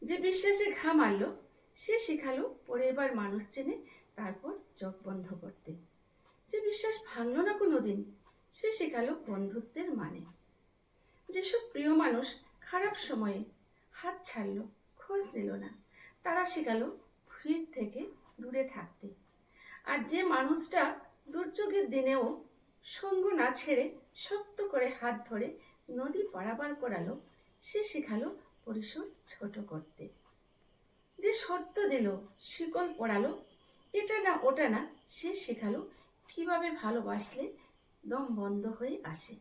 যে বিশ্বাসে ঘা মারল সে শেখালো পরের বার মানুষ চেনে, তারপর চোখ বন্ধ করতে। যে বিশ্বাস ভাঙল না কোনোদিন সে শেখালো বন্ধুত্বের মানে। যেসব প্রিয় মানুষ খারাপ সময়ে হাত ছাড়ল, খোঁজ নিল না, তারা শেখালো ভিড় থেকে দূরে থাকতে। আর যে মানুষটা দুর্যোগের দিনেও সঙ্গ না ছেড়ে শক্ত করে হাত ধরে নদী পারাপার করালো, সে শেখালো পরিসর ছোট করতে। যে শর্ত দিল, শিকল পড়ালো, এটা না ওটা না, সে শেখালো কিভাবে ভালোবাসলে দম বন্ধ হয়ে আসে।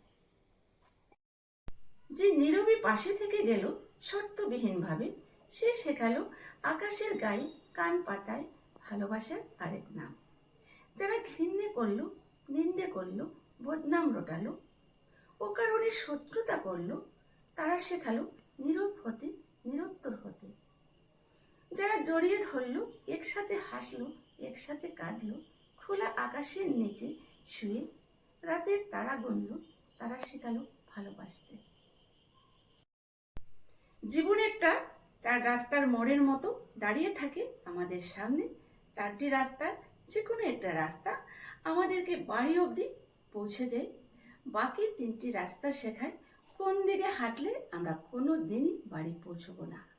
যে নীরবে পাশে থেকে গেল শর্তবিহীনভাবে, সে শেখালো আকাশের গায়ে কান পাতায় ভালোবাসার আরেক নাম। যারা ঘৃণ্যে করলো, নিন্দে করলো, বদনাম রটালো, অকারণে শত্রুতা করলো, তারা শেখালো নীরব হতে, নিরুত্তর হতে। যারা জড়িয়ে ধরলো, একসাথে হাসলো, একসাথে কাঁদলো, খোলা আকাশের নিচে শুয়ে রাতের তারা গুনলো, তারা শেখালো ভালোবাসতে। জীবন একটা চার রাস্তার মোড়ের মতো দাঁড়িয়ে থাকে আমাদের সামনে। চারটি রাস্তার যে কোনো একটা রাস্তা আমাদেরকে বাড়ি অবধি পৌঁছে দেয়। বাকি তিনটি রাস্তা শেখায় কোন দিকে হাঁটলে আমরা কোনো দিনই বাড়ি পৌঁছবো না।